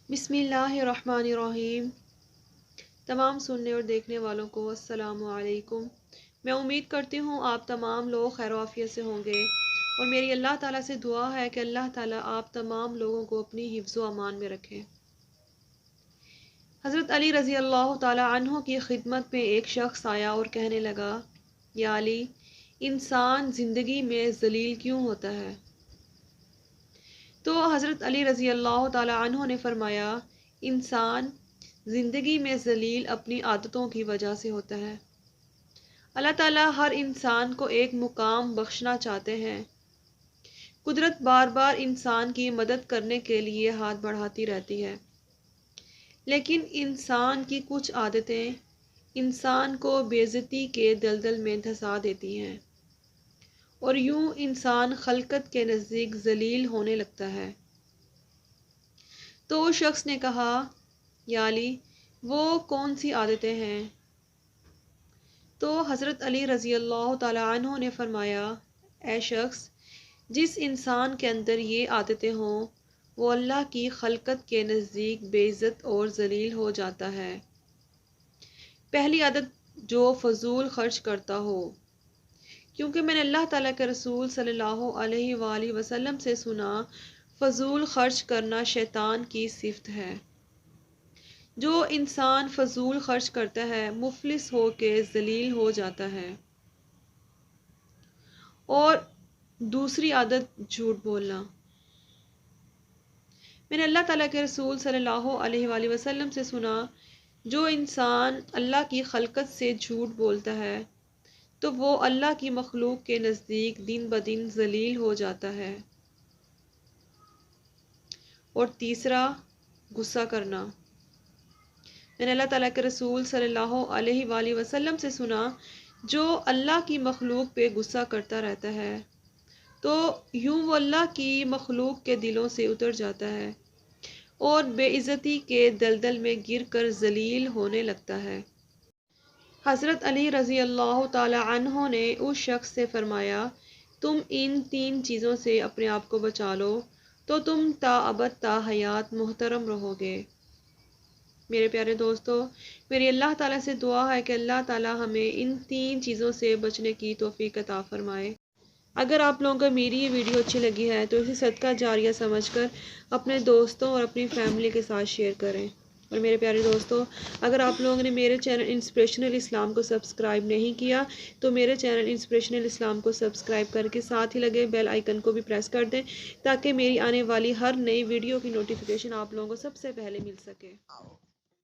بسم اللہ الرحمن الرحیم۔ تمام سننے اور دیکھنے والوں کو السلام علیکم۔ میں امید کرتی ہوں آپ تمام لوگ خیر و عافیت سے ہوں گے، اور میری اللہ تعالیٰ سے دعا ہے کہ اللہ تعالیٰ آپ تمام لوگوں کو اپنی حفظ و امان میں رکھے۔ حضرت علی رضی اللہ تعالیٰ عنہ کی خدمت میں ایک شخص آیا اور کہنے لگا، یا علی، انسان زندگی میں ذلیل کیوں ہوتا ہے؟ تو حضرت علی رضی اللہ تعالیٰ عنہ نے فرمایا، انسان زندگی میں ذلیل اپنی عادتوں کی وجہ سے ہوتا ہے۔ اللہ تعالیٰ ہر انسان کو ایک مقام بخشنا چاہتے ہیں۔ قدرت بار بار انسان کی مدد کرنے کے لیے ہاتھ بڑھاتی رہتی ہے، لیکن انسان کی کچھ عادتیں انسان کو بے عزتی کے دلدل میں دھسا دیتی ہیں، اور یوں انسان خلقت کے نزدیک ذلیل ہونے لگتا ہے۔ تو اس شخص نے کہا، یا علی، وہ کون سی عادتیں ہیں؟ تو حضرت علی رضی اللہ تعالیٰ عنہ نے فرمایا، اے شخص، جس انسان کے اندر یہ عادتیں ہوں وہ اللہ کی خلقت کے نزدیک بے عزت اور ذلیل ہو جاتا ہے۔ پہلی عادت، جو فضول خرچ کرتا ہو، کیونکہ میں نے اللہ تعالیٰ کے رسول صلی اللہ علیہ وآلہ وسلم سے سنا، فضول خرچ کرنا شیطان کی صفت ہے۔ جو انسان فضول خرچ کرتا ہے مفلس ہو کے ذلیل ہو جاتا ہے۔ اور دوسری عادت، جھوٹ بولنا۔ میں نے اللہ تعالیٰ کے رسول صلی اللہ علیہ وآلہ وسلم سے سنا، جو انسان اللہ کی خلقت سے جھوٹ بولتا ہے تو وہ اللہ کی مخلوق کے نزدیک دن بدن ذلیل ہو جاتا ہے۔ اور تیسرا، غصہ کرنا۔ میں نے اللہ تعالیٰ کے رسول صلی اللہ علیہ وآلہ وسلم سے سنا، جو اللہ کی مخلوق پہ غصہ کرتا رہتا ہے تو یوں وہ اللہ کی مخلوق کے دلوں سے اتر جاتا ہے اور بے عزتی کے دلدل میں گر کر ذلیل ہونے لگتا ہے۔ حضرت علی رضی اللہ تعالی عنہ نے اس شخص سے فرمایا، تم ان 3 چیزوں سے اپنے آپ کو بچا لو تو تم تا ابد تا حیات محترم رہو گے۔ میرے پیارے دوستو، میری اللہ تعالیٰ سے دعا ہے کہ اللہ تعالیٰ ہمیں ان 3 چیزوں سے بچنے کی توفیق عطا فرمائے۔ اگر آپ لوگوں کو میری یہ ویڈیو اچھی لگی ہے تو اسے صدقہ جاریہ سمجھ کر اپنے دوستوں اور اپنی فیملی کے ساتھ شیئر کریں۔ اور میرے پیارے دوستو، اگر آپ لوگوں نے میرے چینل انسپریشنل اسلام کو سبسکرائب نہیں کیا تو میرے چینل انسپریشنل اسلام کو سبسکرائب کر کے ساتھ ہی لگے بیل آئیکن کو بھی پریس کر دیں، تاکہ میری آنے والی ہر نئی ویڈیو کی نوٹیفیکیشن آپ لوگوں کو سب سے پہلے مل سکے۔